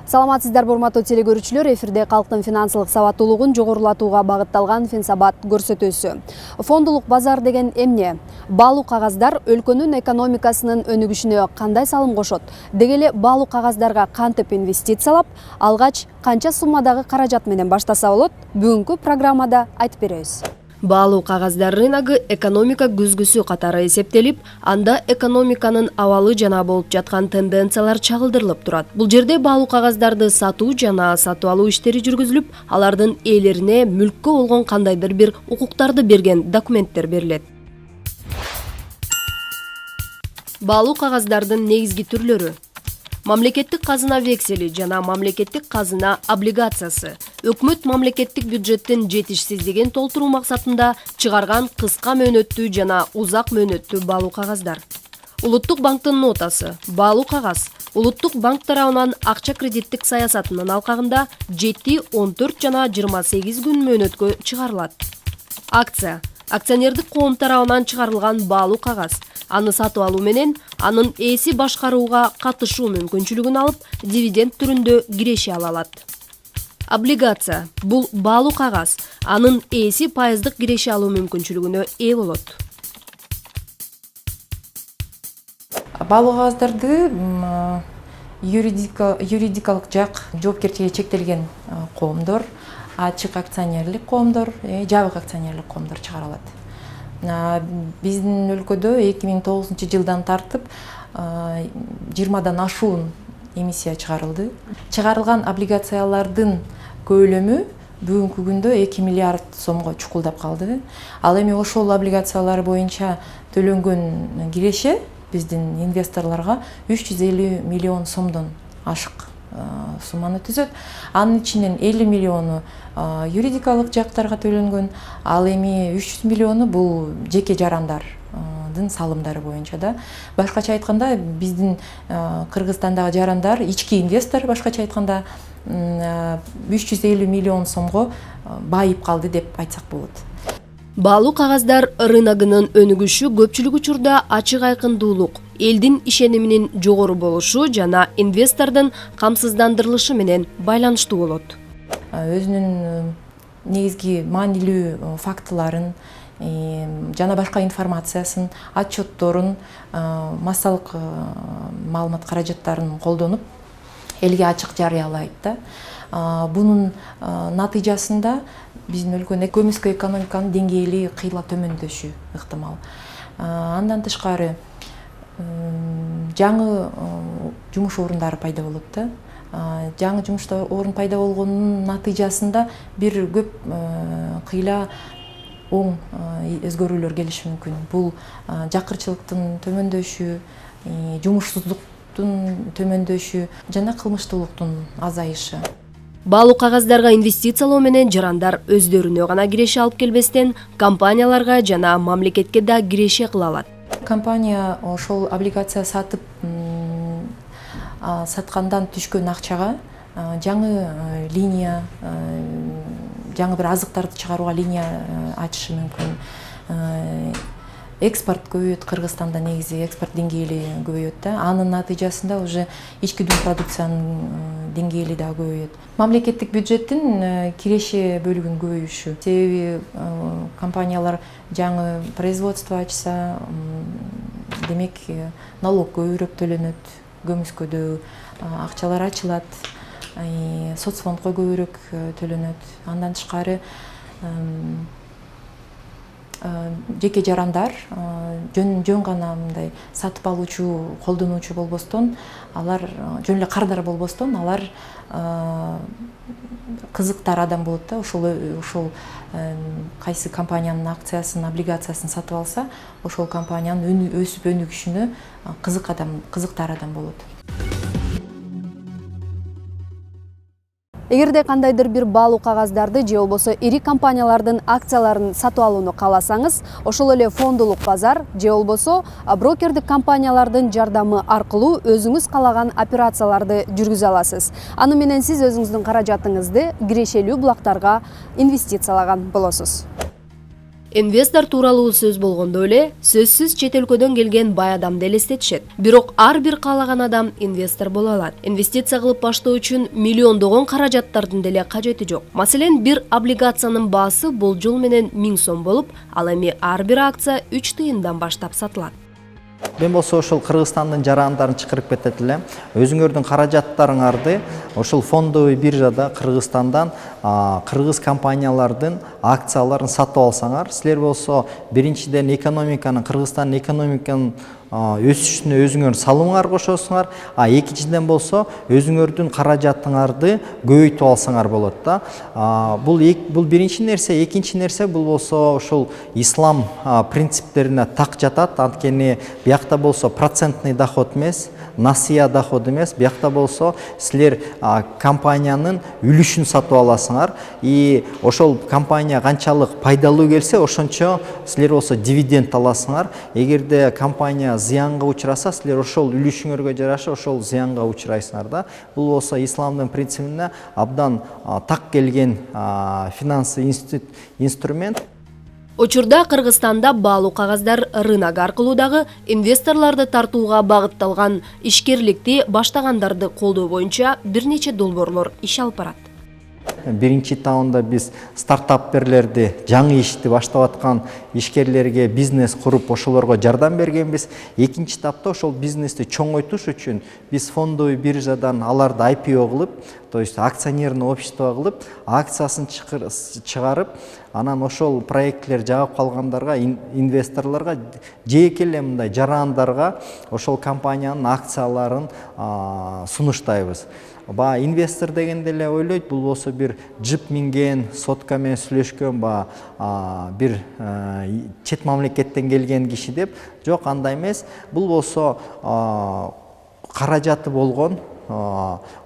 Саламатсыздар, урматтуу телекөрүүчүлөр, эфирде калктын финансылык сабаттуулугун жогорулатууга багытталган Финсабат көрсөтүүсү. Фондулук базар деген эмне? Баалуу кагаздар өлкөнүн экономикасынын өнүгүшүнө кандай салым кошот? Деги эле баалуу кагаздарга кантип инвестициялап, алгач канча суммадагы каражат менен баштаса болот? Бүгүнкү программада айтып беребиз. Баалуу кагаздар рыногу экономика күзгүсү катары эсептелип, анда экономиканын абалы жана болуп жаткан тенденциялар чагылдырылып турат. Бул жерде баалуу кагаздарды сатуу жана сатып алуу иштери жүргүзүлүп, алардын ээлерине мүлккө болгон кандайдыр бир укуктарды берген документтер берилет. Баалуу кагаздардын негизги түрлөрү: мамлекеттик казына вексели жана мамлекеттик казына облигациясы. Өкмөт мамлекеттик бюджеттин жетишсиздигин толтуруу максатында чыгарган кыска мөөнөттүү жана узак мөөнөттүү баалуу кагаздар. Улуттук банктын нотасы. Баалуу кагаз Улуттук банк тарабынан акча кредиттик саясатынын алкагында 7, 14 жана 28 күн мөөнөткө чыгарылат. Акция акционердик коом тарабынан чыгарылган баалуу кагаз. Аны сатып алуу менен анын ээси башкарууга катышуу мүмкүнчүлүгүн алып, дивиденд түрүндө киреше ала алат. Облигация бул баалуу кагаз. Анын ээси пайыздык киреше алуу мүмкүнчүлүгүнө ээ болот. Баалуу кагаздарды юридикалык жак жоопкерчилиги чектелген коомдор, ачык акционерлик коомдор, жабык акционерлик коомдор чыгара алат. Биздин өлкөдө 2009 жылдан тартып 20дан ашуун эмиссия чыгарылды. Чыгарылган облигациялардын көлөмү бүгүнкү күндө 2 миллиард сомго чукулдап калды. Ал эми ошол облигациялар боюнча төлөнгөн киреше биздин инвесторлорго 350 миллион сомдон ашык сумманы түзөт. Анын ичинен 50 миллиону юридикалык жактарга төлөнгөн, ал эми 300 миллиону бул жеке жарандардын салымдары боюнча да. Башкача айтканда биздин Кыргызстандагы жарандар, ички инвестор башкача айтканда 350 миллион сомго байып калды деп айтсак болот. Баалуу кагаздар рыногунун өнүгүшү көпчүлүк учурда ачык айкындуулук, элдин ишениминин жогору болушу жана инвестордун камсыздандырылышы менен байланыштуу болот. Өзүнүн негизги маанилүү фактыларын жана башка информациясын, отчетторун, массалык маалымат каражаттарын колдонуп элге ачык жарыялайт да. Бунун натыйжасында биздин өлкөнүн көмүскө экономиканын деңгээли кыйла төмөндөшү ыктымал. Андан тышкары жаңы жумуш орундары пайда болот да. Жаңы жумуш орун пайда болгонунун натыйжасында бир көп кыйла оң өзгөрүүлөр келиши мүмкүн. Бул жакырчылыктын төмөндөшү, жумушсуздуктун төмөндөшү жана кылмыштуулуктун азайышы. Баалуу кагаздарга инвестициялоо менен жарандар өздөрүнө гана киреше алып келбестен, компанияларга жана мамлекетке да киреше кыла алат. Компания ошол облигация сатып саткандан түшкөн акчага жаңы линия, жаңы бир азыктарды чыгарууга линия ачышы мүмкүн. Экспорт көбөйөт, Кыргызстанда негизи экспорт деңгээли көбөйөт да. Анын натыйжасында уже ички дүйнө продукциянын деңгээли да көбөйөт. Мамлекеттик бюджеттин киреше бөлүгүнүн көбөйүшү. Себеби компаниялар жаңы производство ачса, демек налог көбүрөөк төлөнөт, көмүскөдө акчалар ачылат, соцфондго көбүрөөк төлөнөт. Андан тышкары жеке жарандар жөн гана мындай сатып алуучу, колдонуучу болбостон, алар жөн эле кардар болбостон, алар кызыктар адам болот да. Ошол кайсы компаниянын акциясын, облигациясын сатып алса, ошол компаниянын өсүп өнүгүшүнө кызыктар адам болот. Эгерде кандайдыр бир баалуу кагаздарды же болбосо ири компаниялардын акцияларын сатып алууну кааласаңыз, ошол эле фондулук базар же болбосо брокердик компаниялардын жардамы аркылуу өзүңүз каалаган операцияларды жүргүзө аласыз. Аны менен сиз өзүңүздүн каражатыңызды кирешелүү булактарга инвестициялаган болосуз. Инвестор тууралуу сөз болгондо эле сөзсүз чет өлкөдөн келген бай адамды элестетишет. Бирок ар бир каалаган адам инвестор боло алат. Инвестиция кылып баштоо үчүн миллиондогон каражаттардын деле кажети жок. Маселен, бир облигациянын баасы болжол менен 1000 сом болуп, ал эми ар бир акция 3 тыйындан баштап сатылат. Мен болсо ошол Кыргызстандын жарандарын чакырып кетет элем. Өзүңөрдүн каражаттарыңарды ошол фондовый биржада Кыргызстандан кыргыз компаниялардын акцияларын сатып алсаңар, силер болсо биринчиден Кыргызстандын экономиканын өсүшүнө өзүңөр салымыңар кошосуңар, экинчиден болсо өзүңөрдүн каражатыңарды көбөйтүп алсаңар болот да. Бул биринчи нерсе. Экинчи нерсе бул болсо ошол ислам принциптерине так жатат. Анткени биякта болсо процентный доход эмес, насыя доход эмес, биякта болсо силер компаниянын үлүшүн сатып аласыңар, и ошол компания канчалык пайдалуу келсе, ошончо силер болсо дивиденд аласыңар. Эгерде компания зыянга учураса, силер ошол үлүшүңөргө жараша ошол зыянга учурайсыңар да. Бул болсо исламдын принцибине абдан так келген финансый инструмент. Учурда Кыргызстанда баалуу кагаздар рынок аркылуу дагы инвесторлорду тартууга багытталган ишкерликти баштагандарды колдоо боюнча бир нече долбоорлор иш алып барат. Биринчи этабында биз стартаперлерди, жаңы ишти баштап аткан ишкерлерге бизнес куруп ошолорго жардам бергенбиз. Экинчи этапта ошол бизнести чоңойтуш үчүн биз фондовый биржадан аларды IPO кылып, то есть акционерный общество кылып, акциясын чыгарып, анан ошол проектлер жагып калгандарга, инвесторлорго, жеке эле мындай жарандарга ошол компаниянын акцияларын сунуштайбыз. Инвестор дегенде эле ойлойт, бул болсо бир жип минген, сотка менен сүйлөшкөн бир чет мамлекеттен келген киши деп. Жок, андай эмес. Бул болсо каражаты болгон,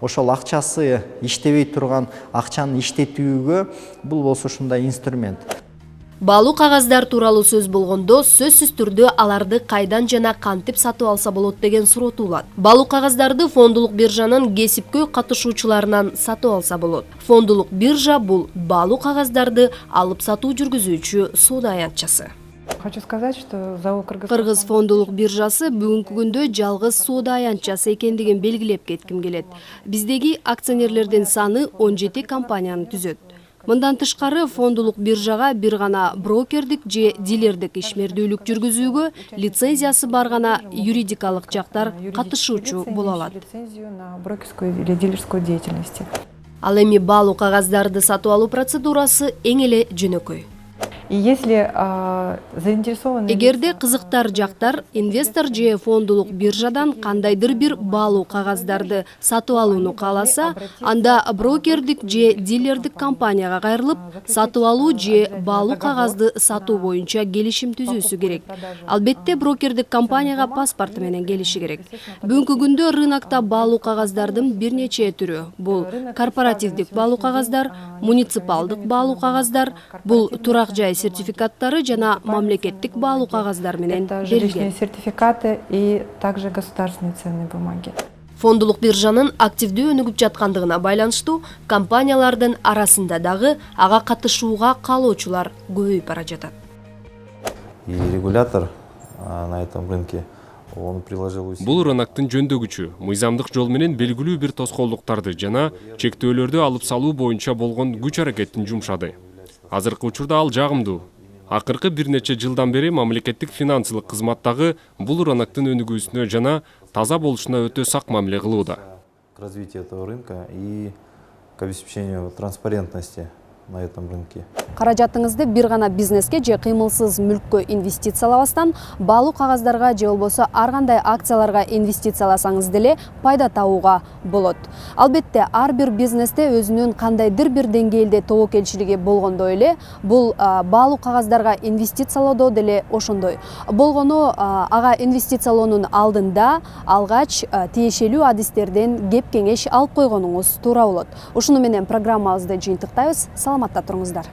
ошол акчасы иштебей турган акчаны иштетүүгө бул болсо ушундай инструмент. Баалуу кагаздар тууралуу сөз болгондо сөзсүз түрдө аларды кайдан жана кантип сатып алса болот деген суроо туулат. Баалуу кагаздарды фондулук биржанын кесипкөй катышуучуларынан сатып алса болот. Фондулук биржа бул баалуу кагаздарды алып сатуу жүргүзүүчү соода аянтчасы. Хочу сказать, что ЗАО Кыргыз фондулук биржасы бүгүнкү күндө жалгыз соода аянтчасы экендигин белгилеп кетким келет. Биздеги акционерлердин саны 17 компанияны түзөт. Мындан тышкары фондулук биржага бир гана брокердик же дилердик ишмердүүлүк жүргүзүүгө лицензиясы бар гана юридикалык жактар катышуучу боло алат. Лицензию на брокерскую или дилерскую деятельность. Ал эми баалуу кагаздарды сатып алуу процедурасы эң эле жөнөкөй. И если заинтересованы... Эгерде кызыктар жактар инвестор же фондулук биржадан кандайдыр бир баалуу кагаздарды сатып алууну кааласа, анда брокердик же дилердик компанияга кайрылып, сатып алуу же баалуу кагазды сатуу боюнча келишим түзүүсү керек. Албетте брокердик компанияга паспорту менен келиши керек. Бүгүнкү күндө рынокто баалуу кагаздардын бир нече түрү. Бул корпоративдик баалуу кагаздар, муниципалдык баалуу кагаздар, бул турак жай сертификаттары жана мамлекеттик баалуу кагаздар менен берилген. Сертификаты и также государственные ценные бумаги. Фондулук биржанын активдүү өнүгүп жаткандыгына байланыштуу компаниялардын арасында дагы ага катышууга каалоочулар көбөйүп бара жатат. И регулятор на этом рынке он приложил усилия. Бул рыноктун жөндөгүчү мыйзамдык жол менен белгилүү бир тоскоолдуктарды жана чектөөлөрдү алып салуу боюнча болгон күч-аракеттин жумшады. Азыркы учурда ал жагымдуу. Акыркы бир нече жылдан бери мамлекеттик финансылык кызматтагы бул рыноктун өнүгүүсүнө жана таза болушуна өтө сак мамиле кылууда. К развитию этого рынка и к обеспечению транспарентности на этом рынке. Каражатыңызды бир гана бизнеске же кыймылсыз мүлккө инвестициялабастан, баалуу кагаздарга же болбосо ар кандай акцияларга инвестицияласаңыз деле пайда табууга болот. Албетте, ар бир бизнесте өзүнүн кандайдыр бир деңгээлде тобокелчилиги болгондой эле, бул баалуу кагаздарга инвестициялоодо деле ошондой. Болгону ага инвестициялоонун алдында алгач тиешелүү адистерден кеп кеңеш алып койгонуңуз туура болот. Ушуну менен программабызды жыйынтыктайбыз. Саламатта туруңуздар.